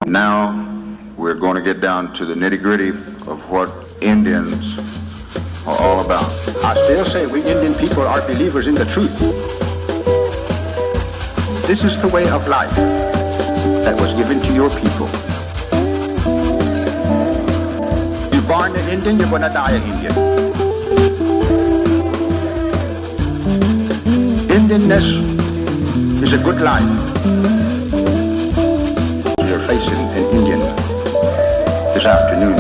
Now we're going to get down to the nitty-gritty of what Indians are all about. I still say we Indian people are believers in the truth. This is the way of life that was given to your people. You're born an Indian, you're going to die an Indian. Indianness is a good life. You're facing an Indian this afternoon.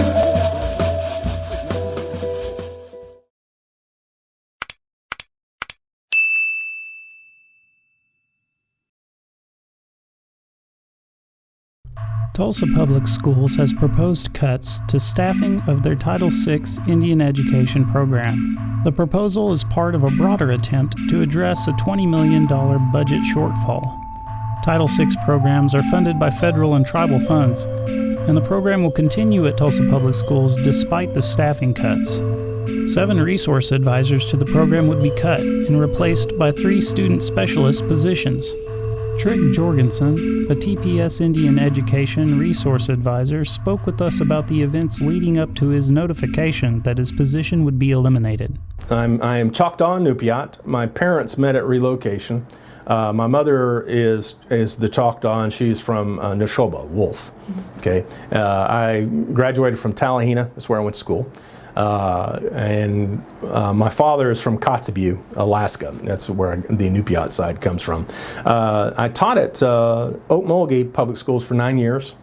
Tulsa Public Schools has proposed cuts to staffing of their Title VI Indian education program. The proposal is part of a broader attempt to address a $20 million budget shortfall. Title VI programs are funded by federal and tribal funds, and the program will continue at Tulsa Public Schools despite the staffing cuts. 7 resource advisors to the program would be cut and replaced by 3 student specialist positions. Trig Jorgensen, a TPS Indian Education Resource Advisor, spoke with us about the events leading up to his notification that his position would be eliminated. I am Choctaw Inupiat. My parents met at relocation. My mother is the Choctaw, and she's from Neshoba, Wolf. Okay, I graduated from Tallahena. That's where I went to school. My father is from Kotzebue, Alaska. That's where the Inupiat side comes from. I taught at Okmulgee Public Schools for 9 years.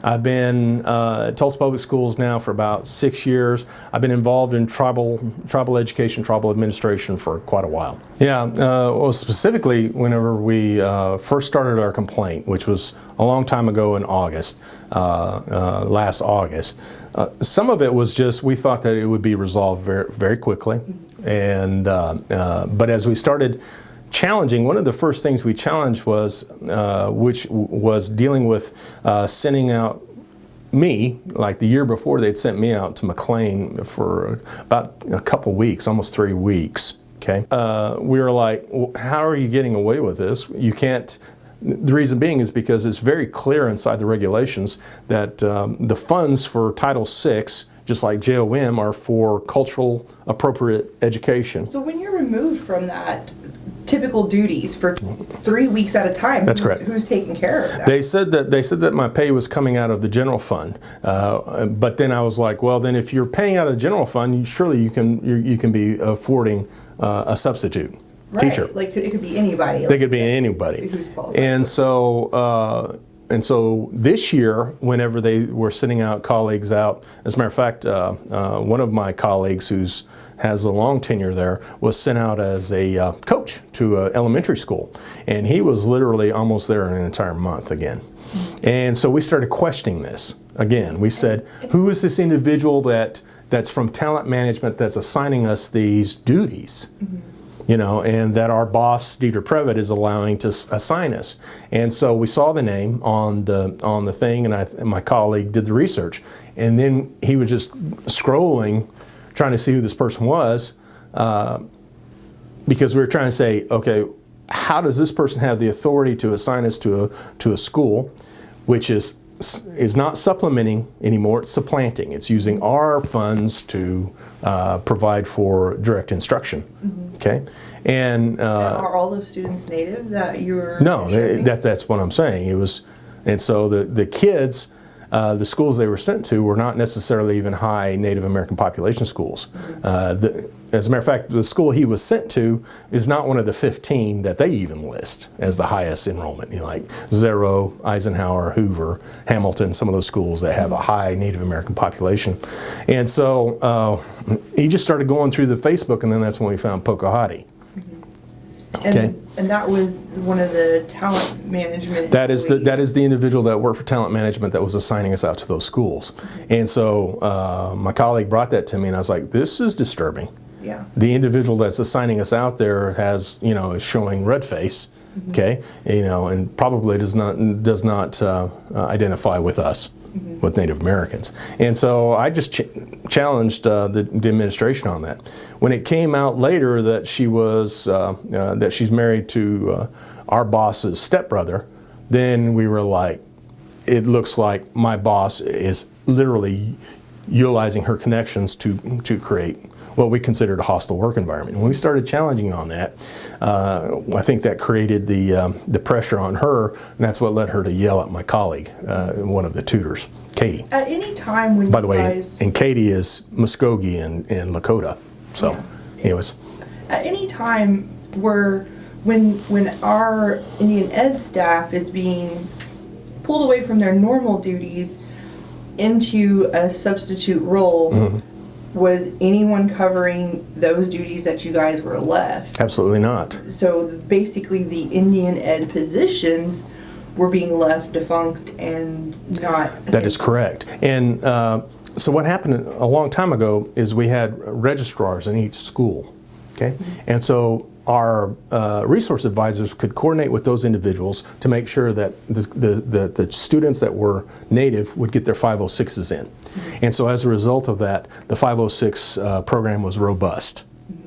I've been at Tulsa Public Schools now for about 6 years. I've been involved in tribal education, tribal administration for quite a while. Yeah, well, specifically whenever we first started our complaint, which was a long time ago in August, last August. Some of it was just we thought that it would be resolved very, very quickly, and but as we started challenging, one of the first things we challenged was which was dealing with sending out me, like the year before they'd sent me out to McLean for about a couple weeks, almost 3 weeks. Okay, we were like, well, how are you getting away with this? You can't. The reason being is because it's very clear inside the regulations that the funds for Title VI, just like JOM, are for cultural appropriate education. So when you're removed from that typical duties for 3 weeks at a time, that's correct. Who's taking care of that? They said that my pay was coming out of the general fund, but then I was like, well, then if you're paying out of the general fund, surely you can be affording a substitute. Right. Teacher. Like it could be anybody. They could be anybody. Who's qualified. And so this year, whenever they were sending out colleagues out, as a matter of fact, one of my colleagues has a long tenure there was sent out as a coach to an elementary school, and he was literally almost there in an entire month again. And so we started questioning this again. We said, who is this individual that's from talent management that's assigning us these duties? You know, and that our boss, Dieter Previtt, is allowing to assign us. And so we saw the name on the thing, and my colleague did the research. And then he was just scrolling, trying to see who this person was, because we were trying to say, okay, how does this person have the authority to assign us to a school, which is not supplementing anymore, it's supplanting. It's using our funds to provide for direct instruction. Okay, and are all those students native that you're? No, that's what I'm saying. It was, and so the kids, the schools they were sent to were not necessarily even high Native American population schools. As a matter of fact, the school he was sent to is not one of the 15 that they even list as the highest enrollment. You know, like Zero, Eisenhower, Hoover, Hamilton, some of those schools that have a high Native American population. And so he just started going through the Facebook, and then that's when we found Pocahontas. Okay. And that was one of the talent management. That is the individual that worked for talent management that was assigning us out to those schools. And so my colleague brought that to me, and I was like, this is disturbing. Yeah. The individual that's assigning us out there has, is showing red face, okay, and probably does not identify with us, with Native Americans. And so I just challenged the administration on that. When it came out later that she's married to our boss's stepbrother, then we were like, it looks like my boss is literally utilizing her connections to create what we considered a hostile work environment. When we started challenging on that, I think that created the pressure on her, and that's what led her to yell at my colleague, one of the tutors, Katie. At any time when By the you way, guys, and Katie is Mvskoke in Lakota. So, anyways. at any time when our Indian Ed staff is being pulled away from their normal duties into a substitute role, was anyone covering those duties that you guys were left? Absolutely not. So basically the Indian Ed positions were being left defunct and not... That is correct. And so what happened a long time ago is we had registrars in each school, okay? And so our resource advisors could coordinate with those individuals to make sure that the students that were Native would get their 506s in. And so as a result of that, the 506 program was robust.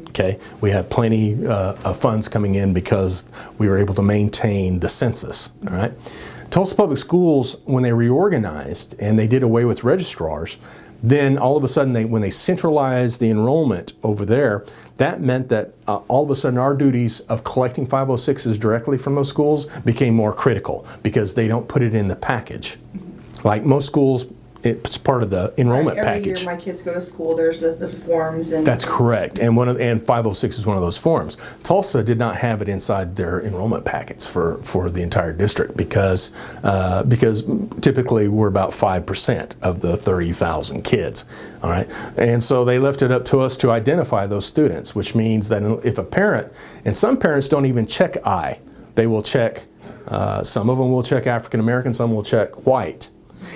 Okay, we had plenty of funds coming in because we were able to maintain the census. All right, Tulsa Public Schools, when they reorganized and they did away with registrars, then all of a sudden, when they centralized the enrollment over there, that meant that all of a sudden our duties of collecting 506s directly from those schools became more critical because they don't put it in the package. Like most schools, it's part of the enrollment package. Every year my kids go to school, there's the forms. And that's correct. And 506 is one of those forms. Tulsa did not have it inside their enrollment packets for the entire district because typically we're about 5% of the 30,000 kids. All right. And so they left it up to us to identify those students, which means that if a parent, and some parents don't even check I, they will check, some of them will check African American, some will check white.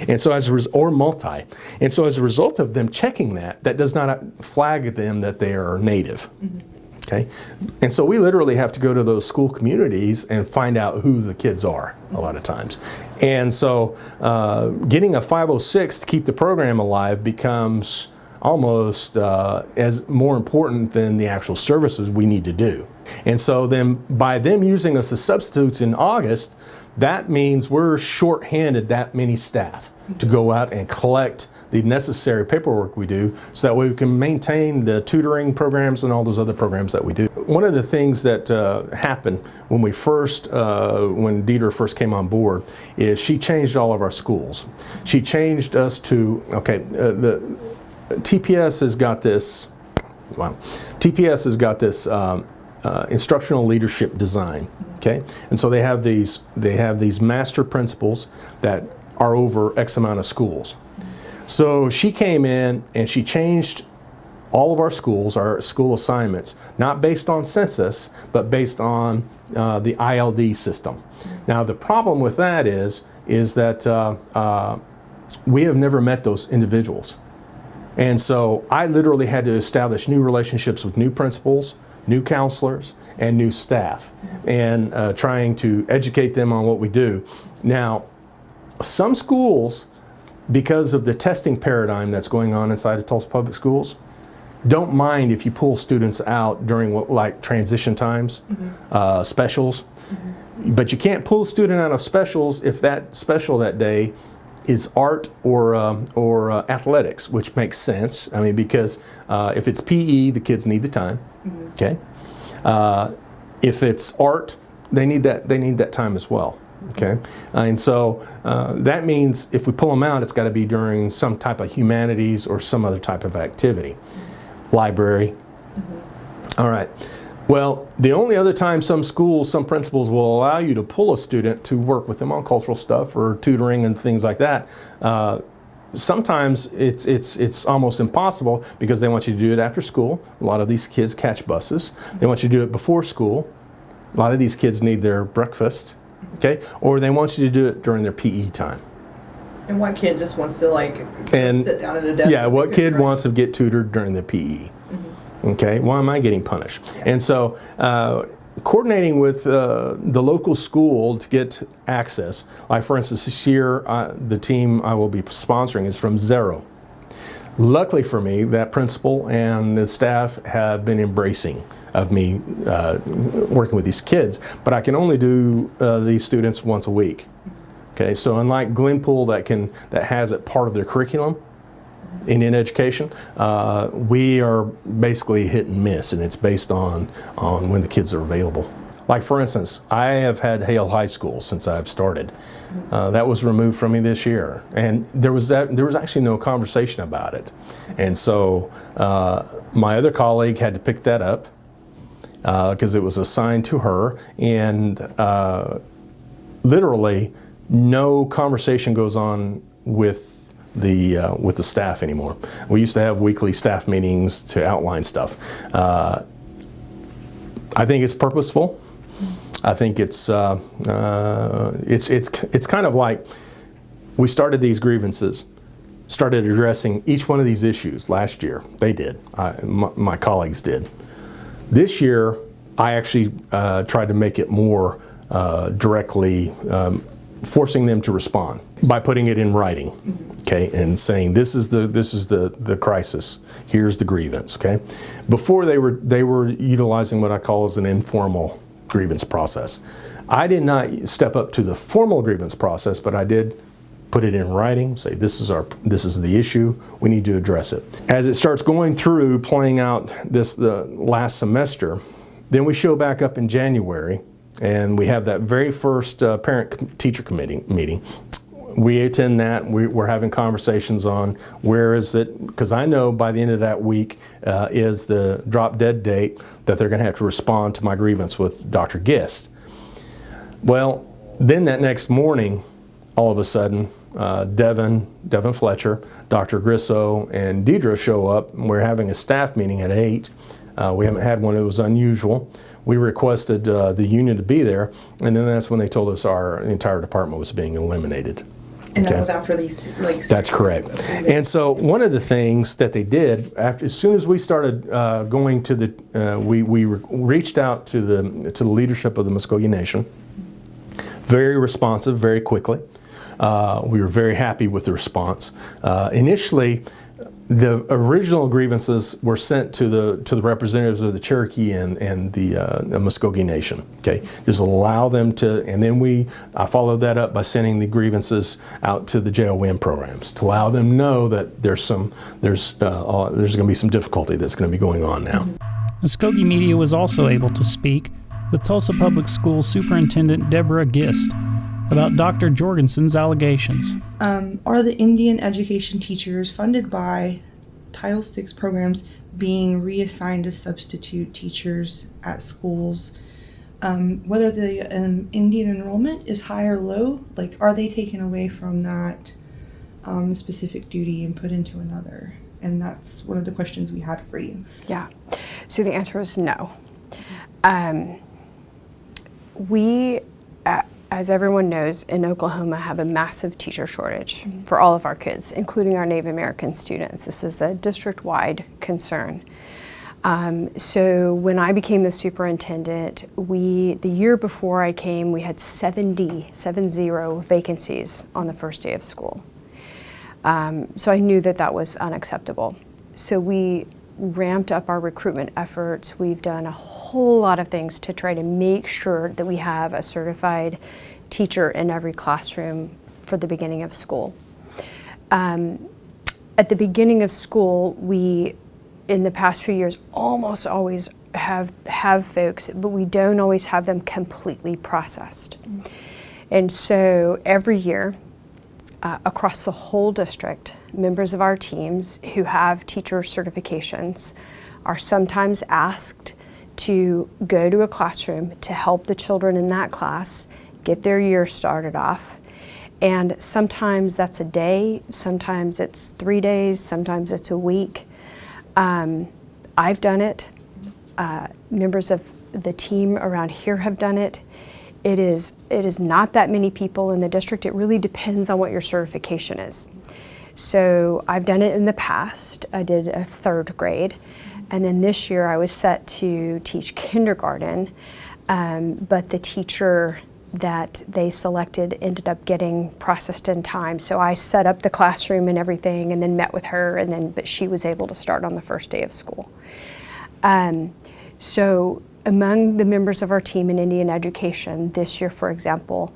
And so or multi. And so as a result of them checking that does not flag them that they are Native. Okay? And so we literally have to go to those school communities and find out who the kids are a lot of times. And so getting a 506 to keep the program alive becomes almost as more important than the actual services we need to do. And so then by them using us as substitutes in August, that means we're short-handed that many staff to go out and collect the necessary paperwork we do so that way we can maintain the tutoring programs and all those other programs that we do. One of the things that happened when when Deidre first came on board is she changed all of our schools. She changed us to, the TPS has got this, instructional leadership design, okay? And so they have these master principals that are over X amount of schools. So she came in and she changed all of our schools, our school assignments, not based on census, but based on the ILD system. Now the problem with that is that we have never met those individuals. And so I literally had to establish new relationships with new principals, new counselors, and new staff, and trying to educate them on what we do. Now, some schools, because of the testing paradigm that's going on inside of Tulsa Public Schools, don't mind if you pull students out during like transition times, specials, but you can't pull a student out of specials if that special that day is art or athletics, which makes sense. I mean, because if it's PE, the kids need the time. Okay. If it's art, they need that time as well. Okay. And so that means if we pull them out, it's got to be during some type of humanities or some other type of activity. Library. All right. Well, the only other time some schools, some principals will allow you to pull a student to work with them on cultural stuff or tutoring and things like that, sometimes it's almost impossible because they want you to do it after school. A lot of these kids catch buses. They want you to do it before school. A lot of these kids need their breakfast, okay? Or they want you to do it during their PE time. And what kid just wants to sit down at a desk? Yeah, what kid wants to get tutored during the PE? Okay, why am I getting punished? Yeah. And so coordinating with the local school to get access, like for instance this year the team I will be sponsoring is from Zero. Luckily for me, that principal and the staff have been embracing of me working with these kids, but I can only do these students once a week. Okay, so unlike Glenpool that has it part of their curriculum, Indian education, we are basically hit and miss, and it's based on when the kids are available. Like for instance, I have had Hale High School since I've started. That was removed from me this year, and there was actually no conversation about it. And so my other colleague had to pick that up because it was assigned to her, and literally no conversation goes on with the staff anymore. We used to have weekly staff meetings to outline stuff. I think it's purposeful. I think it's kind of like we started these grievances, started addressing each one of these issues last year. They did. My colleagues did. This year, I actually tried to make it more directly, forcing them to respond by putting it in writing, okay, and saying this is the crisis. Here's the grievance, okay. Before they were utilizing what I call as an informal grievance process. I did not step up to the formal grievance process, but I did put it in writing, say this is the issue, we need to address it. As it starts going through, playing out the last semester, then we show back up in January, and we have that very first parent-teacher committee meeting. We attend that. We're having conversations on where is it, because I know by the end of that week is the drop dead date that they're going to have to respond to my grievance with Dr. Gist. Well, then that next morning, all of a sudden, Devin Fletcher, Dr. Grisso, and Deidre show up. We're having a staff meeting at 8. We haven't had one. It was unusual. We requested the union to be there, and then that's when they told us our entire department was being eliminated. And that was after these, That's correct. And so one of the things that they did, as soon as we started going to the, we reached out to the leadership of the Mvskoke Nation, very responsive, very quickly. We were very happy with the response. Initially, the original grievances were sent to the representatives of the Cherokee and the Mvskoke Nation. Okay, just allow them to, and then I followed that up by sending the grievances out to the JOM programs to allow them know that there's going to be some difficulty that's going to be going on now. Mvskoke Media was also able to speak with Tulsa Public Schools Superintendent Deborah Gist about Dr. Jorgensen's allegations. Are the Indian education teachers funded by Title VI programs being reassigned as substitute teachers at schools? Whether the Indian enrollment is high or low, are they taken away from that specific duty and put into another? And that's one of the questions we had for you. Yeah, so the answer is no. We, as everyone knows, in Oklahoma have a massive teacher shortage for all of our kids, including our Native American students. This is a district-wide concern. So when I became the superintendent, the year before I came, we had 70 vacancies on the first day of school. So I knew that was unacceptable. So we ramped up our recruitment efforts. We've done a whole lot of things to try to make sure that we have a certified teacher in every classroom for the beginning of school. At the beginning of school, we, in the past few years, almost always have folks, but we don't always have them completely processed. And so every year, across the whole district, members of our teams who have teacher certifications are sometimes asked to go to a classroom to help the children in that class get their year started off. And sometimes that's a day, sometimes it's 3 days, sometimes it's a week. I've done it. Members of the team around here have done it. It is not that many people in the district. It really depends on what your certification is. So I've done it in the past. I did a 3rd grade, and then this year I was set to teach kindergarten, but the teacher that they selected ended up getting processed in time. So I set up the classroom and everything and then met with her, but she was able to start on the first day of school. So among the members of our team in Indian education this year, for example,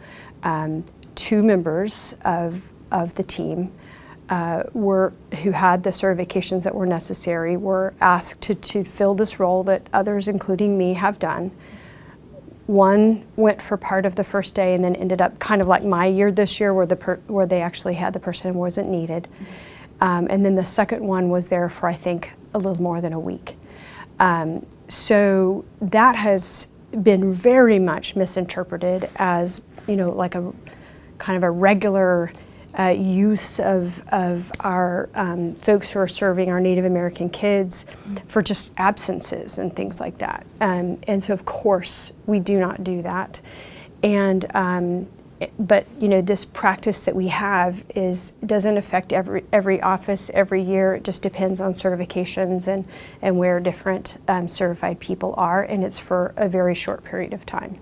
two members of the team who had the certifications that were necessary were asked to fill this role that others, including me, have done. One went for part of the first day and then ended up kind of like my year this year where they actually had the person who wasn't needed. And then the second one was there for, I think, a little more than a week. So that has been very much misinterpreted as, like a kind of a regular use of our folks who are serving our Native American kids for just absences and things like that. And so, of course, we do not do that. But this practice that we have doesn't affect every office every year. It just depends on certifications and where different certified people are, and it's for a very short period of time.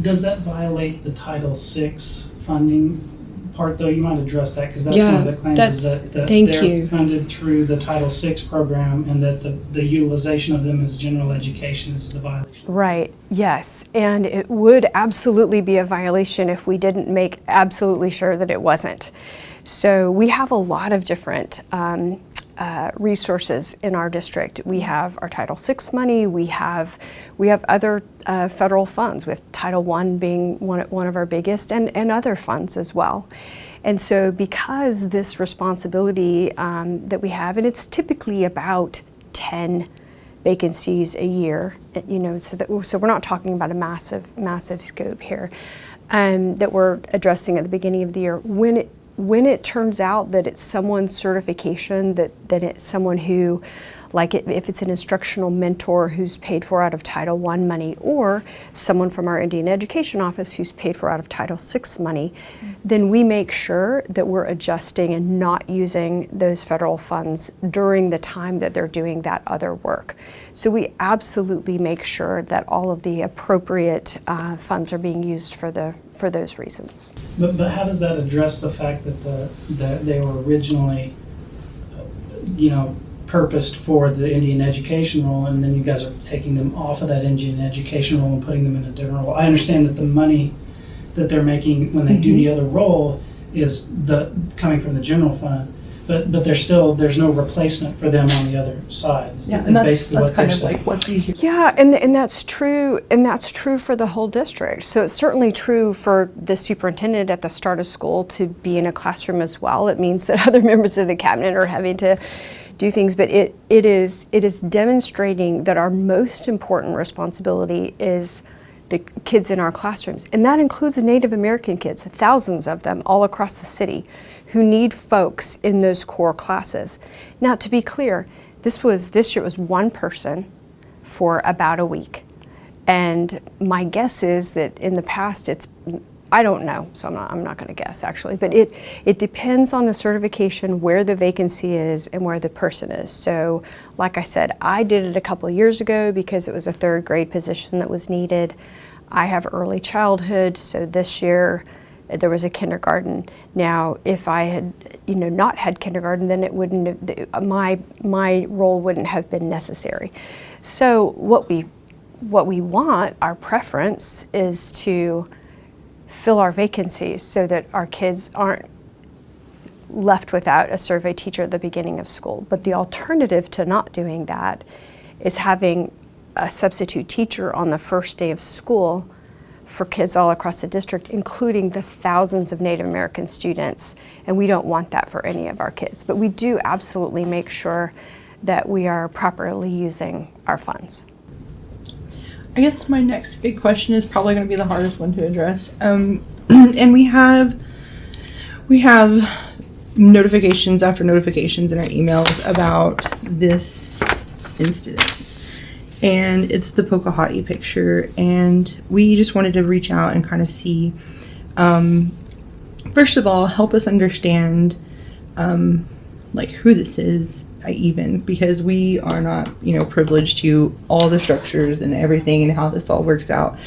Does that violate the Title VI funding part, though? You might address that, because that's one of the claims is that they're funded through the Title VI program, and that the utilization of them as general education is the violation. Right, yes, and it would absolutely be a violation if we didn't make absolutely sure that it wasn't. So we have a lot of different resources in our district. We have our Title VI money, we have other federal funds. We have Title I being one of our biggest, and other funds as well. And so because this responsibility that we have, and it's typically about 10 vacancies a year, so we're not talking about a massive scope here that we're addressing at the beginning of the year. When it turns out that it's someone's certification, that it's someone who, like if it's an instructional mentor who's paid for out of Title I money, or someone from our Indian Education Office who's paid for out of Title VI money, then we make sure that we're adjusting and not using those federal funds during the time that they're doing that other work. So we absolutely make sure that all of the appropriate funds are being used for those reasons. But how does that address the fact that they were originally, purposed for the Indian education role, and then you guys are taking them off of that Indian education role and putting them in a different role? I understand that the money that they're making when they do the other role is coming from the general fund, but there's no replacement for them on the other side. And that's kind of like what you hear. Yeah, and that's true, for the whole district. So it's certainly true for the superintendent at the start of school to be in a classroom as well. It means that other members of the cabinet are having to do things, but it is demonstrating that our most important responsibility is the kids in our classrooms, and that includes the Native American kids, thousands of them all across the city, who need folks in those core classes. Now, to be clear, this year was one person for about a week, and my guess is that in the past I don't know, so I'm not going to guess actually, but it depends on the certification, where the vacancy is and where the person is. So like I said, I did it a couple of years ago because it was a third grade position that was needed. I have early childhood, so this year there was a kindergarten. Now, if I had not had kindergarten, then it wouldn't have, my role wouldn't have been necessary. So what we want, our preference, is to fill our vacancies so that our kids aren't left without a survey teacher at the beginning of school. But the alternative to not doing that is having a substitute teacher on the first day of school for kids all across the district, including the thousands of Native American students. And we don't want that for any of our kids. But we do absolutely make sure that we are properly using our funds. I guess my next big question is probably going to be the hardest one to address. And we have notifications after notifications in our emails about this incident. And it's the Pocahontas picture. And we just wanted to reach out and kind of see, first of all, help us understand who this is, even because we are not privileged to all the structures and everything and how this all works out,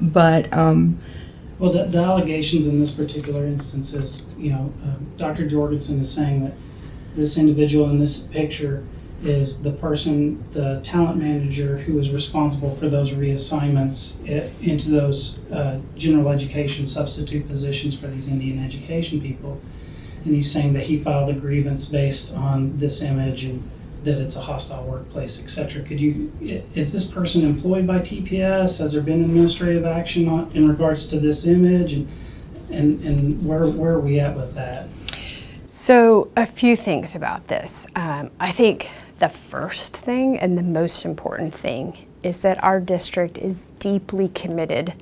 but well, the allegations in this particular instance is, Dr. Jorgensen is saying that this individual in this picture is the person, the talent manager who is responsible for those reassignments into those general education substitute positions for these Indian education people. And he's saying that he filed a grievance based on this image and that it's a hostile workplace, etc. Is this person employed by TPS? Has there been administrative action in regards to this image? And where are we at with that? So a few things about this. I think the first thing and the most important thing is that our district is deeply committed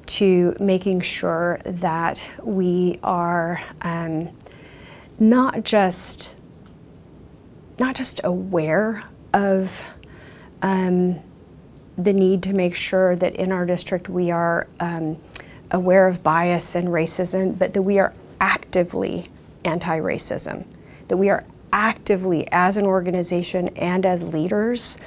to making sure that we are not just aware of the need to make sure that in our district we are aware of bias and racism, but that we are actively anti-racism, that we are actively, as an organization and as leaders,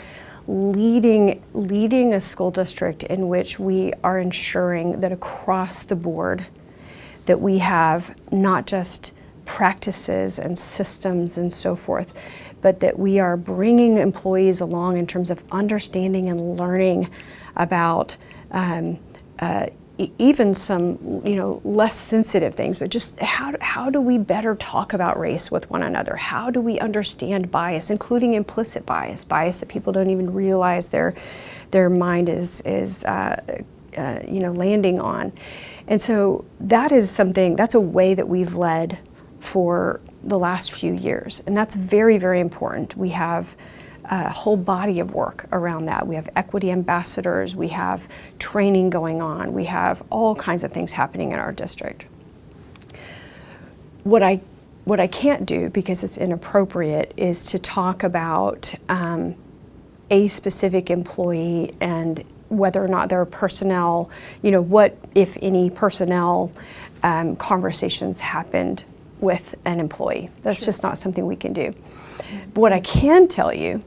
leading a school district in which we are ensuring that across the board that we have not just practices and systems and so forth, but that we are bringing employees along in terms of understanding and learning about even some, less sensitive things, but just how do we better talk about race with one another? How do we understand bias, including implicit bias that people don't even realize their mind is landing on. And so that's a way that we've led for the last few years, and that's very, very important. We have a whole body of work around that. We have equity ambassadors, we have training going on, we have all kinds of things happening in our district. What I can't do, because it's inappropriate, is to talk about a specific employee and whether or not there are personnel, what, if any, personnel conversations happened with an employee. That's just not something we can do. But what I can tell you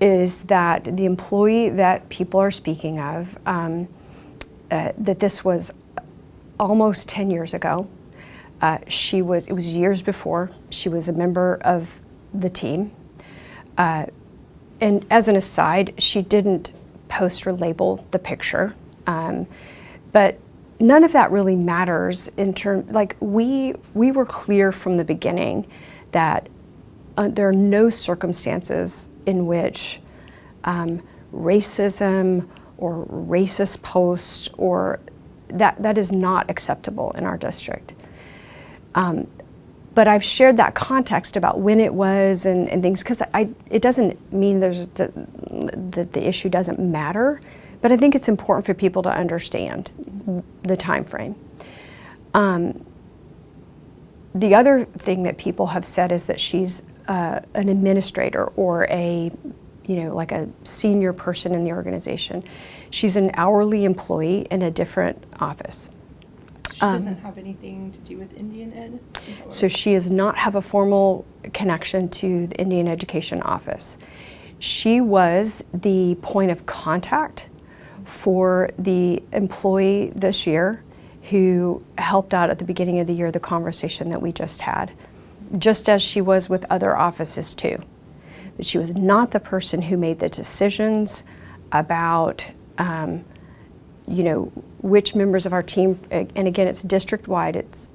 is that the employee that people are speaking of, that this was almost 10 years ago. It was years before. She was a member of the team. And as an aside, she didn't post or label the picture. But none of that really matters in terms, we were clear from the beginning that there are no circumstances in which racism or racist posts or that is not acceptable in our district. But I've shared that context about when it was and things, because it doesn't mean that the issue doesn't matter, but I think it's important for people to understand the time frame. The other thing that people have said is that she's an administrator or like a senior person in the organization. She's an hourly employee in a different office. She doesn't have anything to do with Indian Ed? So she does not have a formal connection to the Indian Education Office. She was the point of contact for the employee this year who helped out at the beginning of the year, the conversation that we just had, just as she was with other offices too. But she was not the person who made the decisions about which members of our team, and again, it's district-wide, it's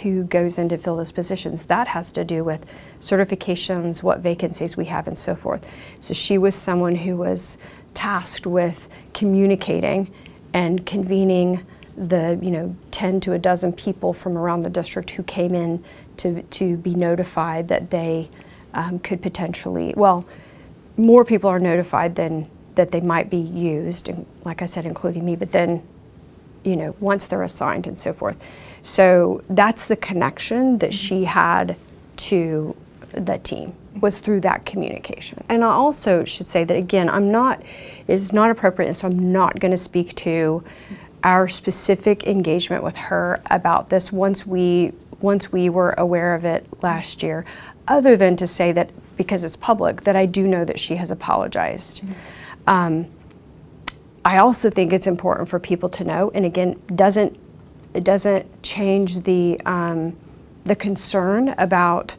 who goes in to fill those positions. That has to do with certifications, what vacancies we have, and so forth. So she was someone who was tasked with communicating and convening the 10 to a dozen people from around the district who came in to be notified that they could potentially, more people are notified than that they might be used, and like I said, including me, but then, once they're assigned and so forth. So that's the connection that she had to the team, was through that communication. And I also should say that, again, it's not appropriate, and so I'm not gonna speak to our specific engagement with her about this once we were aware of it last year, other than to say that, because it's public, that I do know that she has apologized. I also think it's important for people to know, and again, it doesn't change the concern about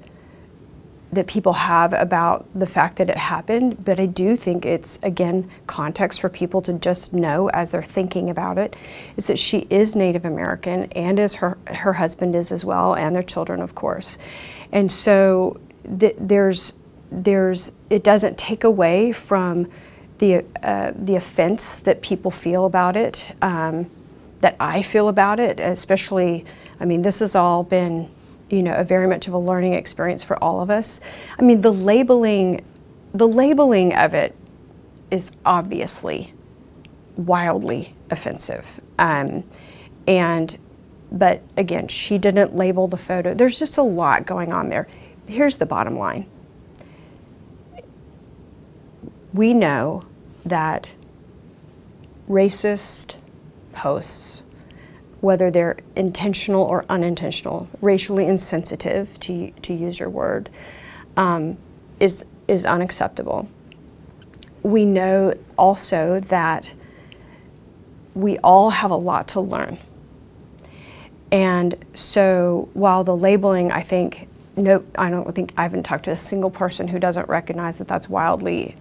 that people have about the fact that it happened, but I do think it's, again, context for people to just know as they're thinking about it, is that she is Native American, and as her husband is as well, and their children, of course. And so it doesn't take away from the offense that people feel about it, that I feel about it, especially, I mean, this has all been, a very much of a learning experience for all of us. I mean, the labeling of it is obviously wildly offensive. But again, she didn't label the photo. There's just a lot going on there. Here's the bottom line. We know that racist posts, whether they're intentional or unintentional, racially insensitive, to use your word, is unacceptable. We know also that we all have a lot to learn. And so while the labeling, I haven't talked to a single person who doesn't recognize that that's wildly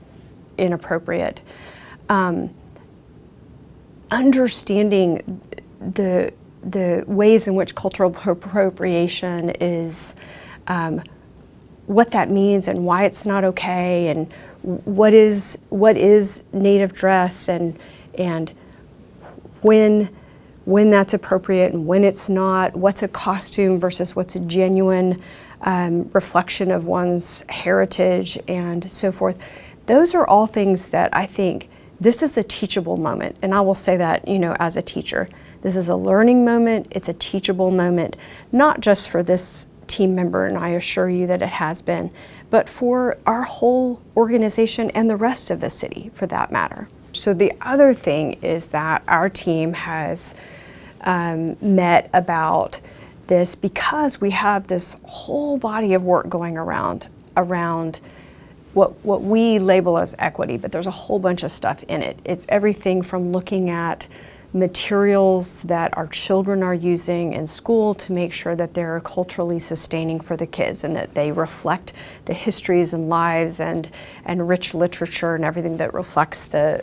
inappropriate. Understanding the ways in which cultural appropriation is, what that means and why it's not okay, and what is Native dress, and when that's appropriate and when it's not, what's a costume versus what's a genuine reflection of one's heritage, and so forth. Those are all things that I think this is a teachable moment, and I will say that, as a teacher. This is a learning moment, it's a teachable moment, not just for this team member, and I assure you that it has been, but for our whole organization and the rest of the city, for that matter. So the other thing is that our team has met about this because we have this whole body of work going around what we label as equity, but there's a whole bunch of stuff in it. It's everything from looking at materials that our children are using in school to make sure that they're culturally sustaining for the kids and that they reflect the histories and lives and rich literature and everything that reflects the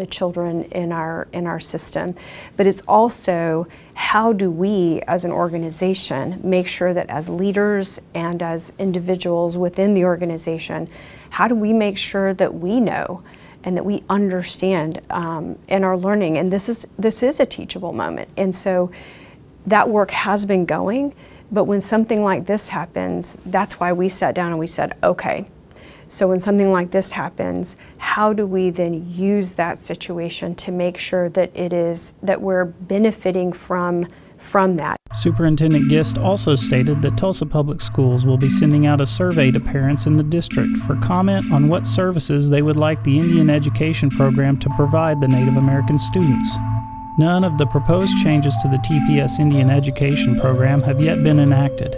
children in our system. But it's also, how do we as an organization make sure that as leaders and as individuals within the organization, how do we make sure that we know and that we understand and are learning? And this is a teachable moment. And so that work has been going, but when something like this happens, that's why we sat down and we said, okay, so when something like this happens, how do we then use that situation to make sure that that we're benefiting from that? Superintendent Gist also stated that Tulsa Public Schools will be sending out a survey to parents in the district for comment on what services they would like the Indian Education Program to provide the Native American students. None of the proposed changes to the TPS Indian Education Program have yet been enacted,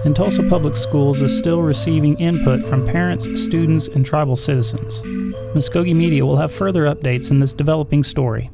and Tulsa Public Schools is still receiving input from parents, students, and tribal citizens. Mvskoke Media will have further updates in this developing story.